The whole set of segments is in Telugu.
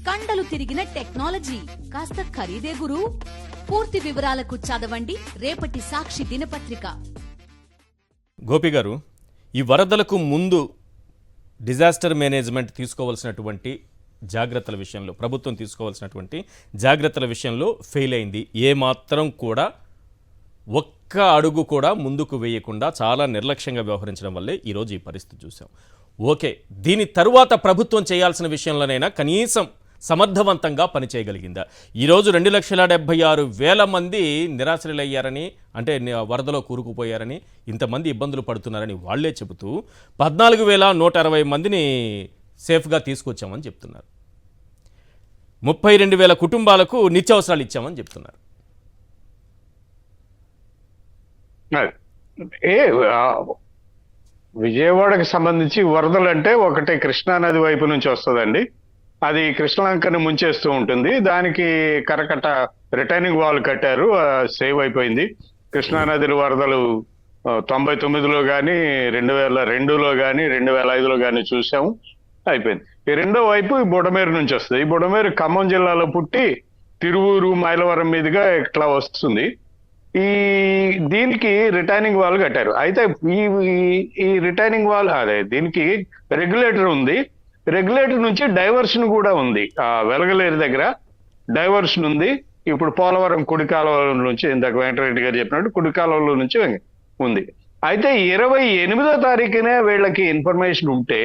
కండలు తిరిగిన టెక్నాలజీ కాస్త ఖరీదే గురు. పూర్తి వివరాలకు చదవండి రేపటి సాక్షి దినపత్రిక. గోపి గారు, ఈ వరదలకు ముందు డిజాస్టర్ మేనేజ్మెంట్ తీసుకోవాల్సినటువంటి జాగ్రత్తల విషయంలో, ప్రభుత్వం తీసుకోవాల్సినటువంటి జాగ్రత్తల విషయంలో ఫెయిల్ అయింది. ఏమాత్రం కూడా ఒక్క అడుగు కూడా ముందుకు వేయకుండా చాలా నిర్లక్ష్యంగా వ్యవహరించడం వల్లే ఈరోజు ఈ పరిస్థితి చూసాం. ఓకే, దీని తరువాత ప్రభుత్వం చేయాల్సిన విషయంలోనైనా కనీసం సమర్థవంతంగా పనిచేయగలిగిందా? ఈరోజు 2,76,000 మంది నిరాశ్రయులయ్యారని, అంటే వరదలో కూరుకుపోయారని, ఇంతమంది ఇబ్బందులు పడుతున్నారని వాళ్లే చెబుతూ 14,160 మందిని సేఫ్గా తీసుకొచ్చామని చెప్తున్నారు. 32,000 కుటుంబాలకు నిత్యావసరాలు ఇచ్చామని చెప్తున్నారు. విజయవాడకి సంబంధించి వరదలు అంటే ఒకటి కృష్ణానది వైపు నుంచి వస్తుందండి. అది కృష్ణలంకని ముంచేస్తూ ఉంటుంది. దానికి కరకట్ట రిటైనింగ్ వాల్ కట్టారు, సేవ్ అయిపోయింది. కృష్ణానది వరదలు 99లో కానీ, 2002లో కానీ, 2005లో కానీ చూసాము, అయిపోయింది. ఈ రెండో వైపు ఈ బుడమేరు నుంచి వస్తుంది. ఈ బుడమేరు ఖమ్మం జిల్లాలో పుట్టి తిరువూరు, మైలవరం మీదుగా ఇట్లా వస్తుంది. దీనికి రిటైనింగ్ వాల్ కట్టారు. అయితే ఈ రిటైనింగ్ వాల్ అదే దీనికి రెగ్యులేటర్ ఉంది. రెగ్యులేటర్ నుంచి డైవర్షన్ కూడా ఉంది. వెలగలేరు దగ్గర డైవర్షన్ ఉంది. ఇప్పుడు పోలవరం కుడి కాలువల నుంచి, ఇందాక వెంకటరెడ్డి గారు చెప్పినట్టు కుడి కాలువల నుంచి ఉంది. అయితే 28వ తారీఖునే వీళ్ళకి ఇన్ఫర్మేషన్ ఉంటే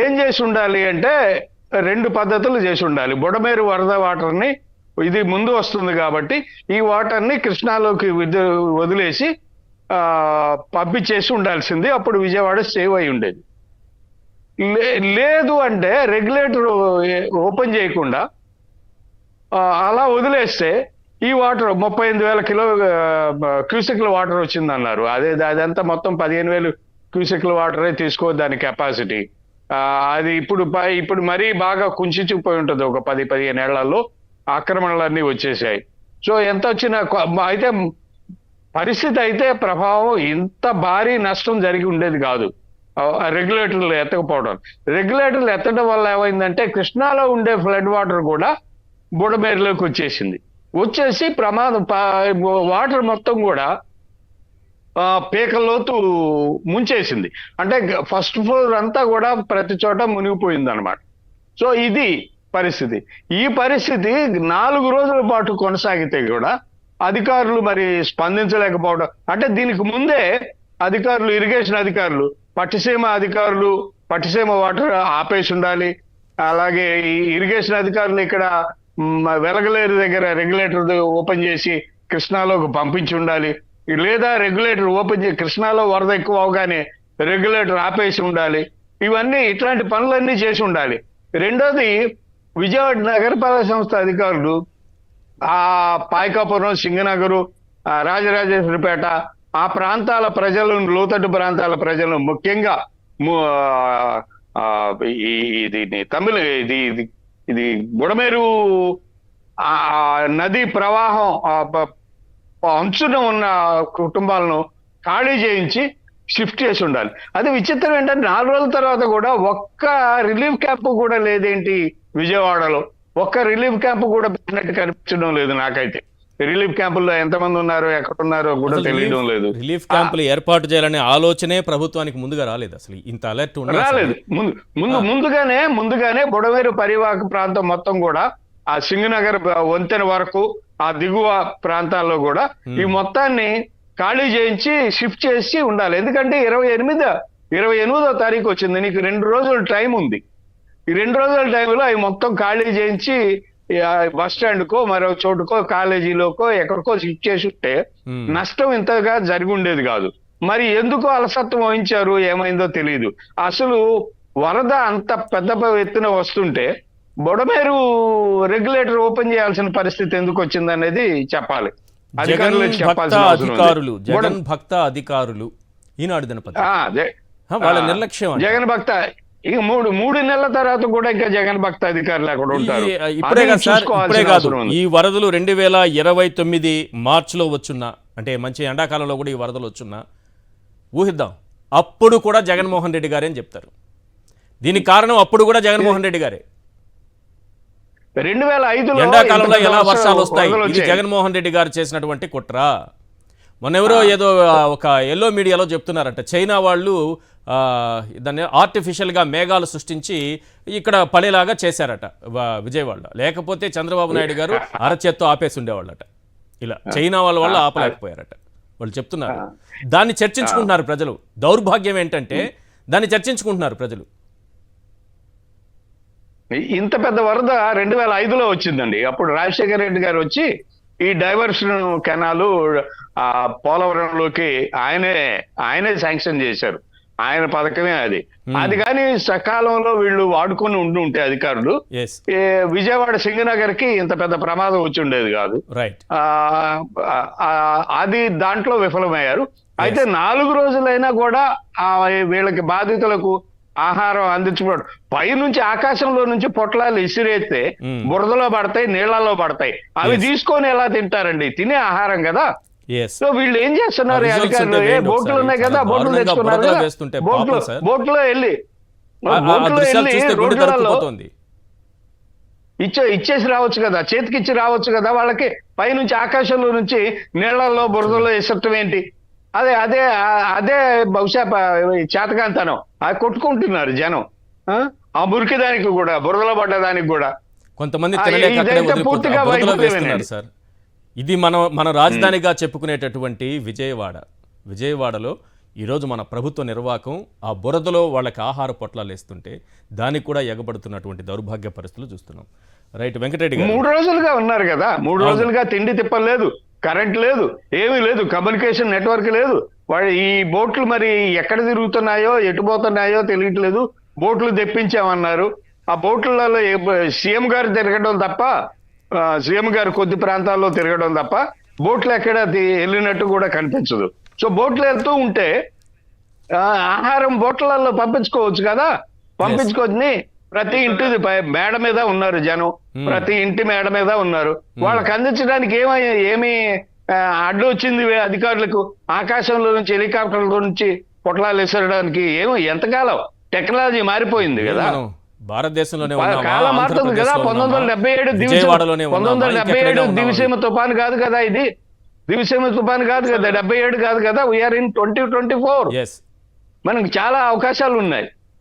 ఏం చేసి ఉండాలి అంటే 2 పద్ధతులు చేసి ఉండాలి. బుడమేరు వరద వాటర్ని, ఇది ముందు వస్తుంది కాబట్టి ఈ వాటర్ని కృష్ణాలోకి వదిలేసి పంపించేసి ఉండాల్సింది. అప్పుడు విజయవాడ సేవ్ అయి ఉండేది. లేదు అంటే రెగ్యులేటర్ ఓపెన్ చేయకుండా అలా వదిలేస్తే ఈ వాటర్ 38,000 క్యూసెక్ల వాటర్ వచ్చిందన్నారు. అదంతా మొత్తం 15,000 క్యూసెక్ల వాటరే తీసుకో దాని కెపాసిటీ. అది ఇప్పుడు మరీ బాగా కుంచిపోయి ఉంటుంది. ఒక 10-15 ఏళ్లలో ఆక్రమణలన్నీ వచ్చేసాయి. సో ఎంత వచ్చినా అయితే పరిస్థితి అయితే ప్రభావం ఇంత భారీ నష్టం జరిగి ఉండేది కాదు. రెగ్యులేటర్లు ఎత్తకపోవడం. రెగ్యులేటర్లు ఎత్తడం వల్ల ఏమైందంటే కృష్ణాలో ఉండే ఫ్లడ్ వాటర్ కూడా బుడమేరులోకి వచ్చేసి వాటర్ మొత్తం కూడా పీకల్లోతు ముంచేసింది. అంటే ఫస్ట్ ఫ్లోర్ అంతా కూడా ప్రతి చోట మునిగిపోయింది అనమాట. సో ఇది పరిస్థితి. ఈ పరిస్థితి 4 రోజుల పాటు కొనసాగితే కూడా అధికారులు మరి స్పందించలేకపోవడం. అంటే దీనికి ముందే అధికారులు, ఇరిగేషన్ అధికారులు, పట్టిసీమ అధికారులు పట్టిసీమ వాటర్ ఆపేసి ఉండాలి. అలాగే ఈ ఇరిగేషన్ అధికారులు ఇక్కడ వెలగలేరు దగ్గర రెగ్యులేటర్ ఓపెన్ చేసి కృష్ణాలోకి పంపించి ఉండాలి. లేదా రెగ్యులేటర్ ఓపెన్ చేసి కృష్ణాలో వరద ఎక్కువ అవగానే రెగ్యులేటర్ ఆపేసి ఉండాలి. ఇవన్నీ ఇట్లాంటి పనులన్నీ చేసి ఉండాలి. రెండోది, విజయవాడ నగరపాలక సంస్థ అధికారులు ఆ పాయకాపురం, సింగనగరు, రాజరాజేశ్వరిపేట ఆ ప్రాంతాల ప్రజలను, లోతట్టు ప్రాంతాల ప్రజలను, ముఖ్యంగా ఇది బుడమేరు నది ప్రవాహం అంచున ఉన్న కుటుంబాలను ఖాళీ చేయించి షిఫ్ట్ చేసి ఉండాలి. అది విచిత్రం ఏంటంటే 4 రోజుల తర్వాత కూడా ఒక్క రిలీఫ్ క్యాంప్ కూడా లేదేంటి విజయవాడలో? ఒక్క రిలీఫ్ క్యాంప్ కూడా పెట్టినట్టు కనిపించడం లేదు నాకైతే. రిలీఫ్ క్యాంపుల్లో ఎంతమంది ఉన్నారో, ఎక్కడున్నారో కూడా తెలియడం లేదు. రిలీఫ్ క్యాంపులు ఏర్పాటు చేయాలనే ఆలోచనే ప్రభుత్వానికి ముందుగా రాలేదు. అసలు ఇంత అలర్ట్ రాలేదు. ముందుగానే బుడమేరు పరివాహక ప్రాంతం మొత్తం కూడా ఆ సింగనగర్ వంతెన వరకు ఆ దిగువ ప్రాంతాల్లో కూడా ఈ మొత్తాన్ని ఖాళీ చేయించి షిఫ్ట్ చేసి ఉండాలి. ఎందుకంటే 28వ తారీఖు వచ్చింది. నీకు 2 రోజుల టైం ఉంది. ఈ 2 రోజుల టైంలో అవి మొత్తం ఖాళీ చేయించి బస్ స్టాండ్కో, మరో చోటుకో, కాలేజీలోకో, ఎక్కడికో షిఫ్ట్ చేసి ఉంటే నష్టం ఇంతగా జరిగి ఉండేది కాదు. మరి ఎందుకు అలసత్వం వహించారు, ఏమైందో తెలియదు. అసలు వరద అంత పెద్ద ఎత్తున వస్తుంటే బుడమేరు రెగ్యులేటర్ ఓపెన్ చేయాల్సిన పరిస్థితి ఎందుకు వచ్చింది అనేది చెప్పాలి. జగన్ భక్త అధికారులు ఈనాడు దినపత్రిక వాళ్ళ నిర్లక్ష్యం. జగన్ భక్త ఇక 3 నెలల తర్వాత కూడా ఇంకా జగన్ భక్త అధికారులు అక్కడ ఉంటారు. ఇప్పుడే కాదు, ఈ వరదలు 2029 మార్చిలో వచ్చున్నా, అంటే మంచి ఎండాకాలంలో కూడా ఈ వరదలు వచ్చున్నా ఊహిద్దాం, అప్పుడు కూడా జగన్మోహన్ రెడ్డి గారే అని చెప్తారు. దీనికి కారణం అప్పుడు కూడా జగన్మోహన్ రెడ్డి గారే. 2005లో ఎండాకాలంలో ఎలా వర్షాలు వస్తాయి? వరదలు ఇది వచ్చాయి. జగన్మోహన్ రెడ్డి గారు చేసినటువంటి కుట్ర. మొన్నెవరో ఏదో ఒక ఎల్లో మీడియాలో చెప్తున్నారట, చైనా వాళ్ళు దాన్ని ఆర్టిఫిషియల్గా మేఘాలు సృష్టించి ఇక్కడ పడేలాగా చేశారట విజయవాడలో. లేకపోతే చంద్రబాబు నాయుడు గారు అరచేత్తో ఆపేసి ఉండేవాళ్ళట. ఇలా చైనా వాళ్ళ వల్ల ఆపలేకపోయారట వాళ్ళు చెప్తున్నారు. దాన్ని చర్చించుకుంటున్నారు ప్రజలు. దౌర్భాగ్యం ఏంటంటే దాన్ని చర్చించుకుంటున్నారు ప్రజలు. ఇంత పెద్ద వరద 2005లో వచ్చిందండి. అప్పుడు రాజశేఖర రెడ్డి గారు వచ్చి ఈ డైవర్షన్ కెనాలు పోలవరంలోకి ఆయనే శాంక్షన్ చేశారు. ఆయన పథకమే అది. అది కానీ సకాలంలో వీళ్ళు వాడుకొని ఉంటే అధికారులు, విజయవాడ సింగనగర్ కి ఇంత పెద్ద ప్రమాదం వచ్చి ఉండేది కాదు. రైట్. అది దాంట్లో విఫలమయ్యారు. అయితే 4 రోజులైనా కూడా వీళ్ళకి బాధితులకు ఆహారం అందించబడు. పై నుంచి ఆకాశంలో నుంచి పొట్లాలు ఇసిరేస్తే బురదలో పడతాయి, నీళ్లలో పడతాయి. అవి తీసుకొని ఎలా తింటారండి? తినే ఆహారం కదా. సో వీళ్ళు ఏం చేస్తున్నారు? అధికారులు బోట్లు ఉన్నాయి కదా, బోట్లు తెచ్చుకున్నారు కదా, బోట్లో వెళ్ళి రోడ్లలో ఇచ్చేసి రావచ్చు కదా, చేతికి ఇచ్చి రావచ్చు కదా వాళ్ళకి. పైనుంచి ఆకాశంలో నుంచి నీళ్లలో బురదలో ఇసట్టం ఏంటి? అదే బహుశా చేతకాంతనం. అది కొట్టుకుంటున్నారు జనం. ఆ మురికి దానికి కూడా, బురదలో పడ్డదానికి కూడా. కొంతమంది పూర్తిగా సార్. ఇది మన రాజధానిగా చెప్పుకునేటటువంటి విజయవాడలో ఈరోజు మన ప్రభుత్వ నిర్వాహకం ఆ బురదలో వాళ్ళకి ఆహార పొట్లాలు వేస్తుంటే దానికి కూడా ఎగబడుతున్నటువంటి దౌర్భాగ్య పరిస్థితులు చూస్తున్నాం. రైట్. వెంకటరెడ్డి గారు 3 రోజులుగా ఉన్నారు కదా, 3 రోజులుగా తిండి తిప్పలేదు, కరెంట్ లేదు, ఏమీ లేదు, కమ్యూనికేషన్ నెట్వర్క్ లేదు. ఈ బోట్లు మరి ఎక్కడ తిరుగుతున్నాయో ఎటు పోతున్నాయో తెలియట్లేదు. బోట్లు తెప్పించామన్నారు. ఆ బోట్లలో సీఎం గారు తిరగడం తప్ప, సీఎం గారు కొద్ది ప్రాంతాల్లో తిరగడం తప్ప బోట్లు ఎక్కడ వెళ్ళినట్టు కూడా కనిపించదు. సో బోట్లు వెళ్తూ ఉంటే ఆహారం బోట్లలో పంపించుకోవచ్చు కదా. పంపించుకొని ప్రతి ఇంటి మేడ మీద ఉన్నారు జనం, ప్రతి ఇంటి మేడ మీద ఉన్నారు. వాళ్ళకి అందించడానికి ఏమి అడ్డు వచ్చింది అధికారులకు? ఆకాశంలో నుంచి హెలికాప్టర్ల నుంచి పొట్లాలు వేసడానికి ఎంతకాలం? టెక్నాలజీ మారిపోయింది కదా, భారతదేశంలోనే కాలం మారుతుంది కదా. 1977 దివిసీమ తుఫాను కాదు కదా ఇది. దివిసీమ తుఫాను కాదు కదా, 77 కాదు కదా. We are 2024. మనకి చాలా అవకాశాలు ఉన్నాయి.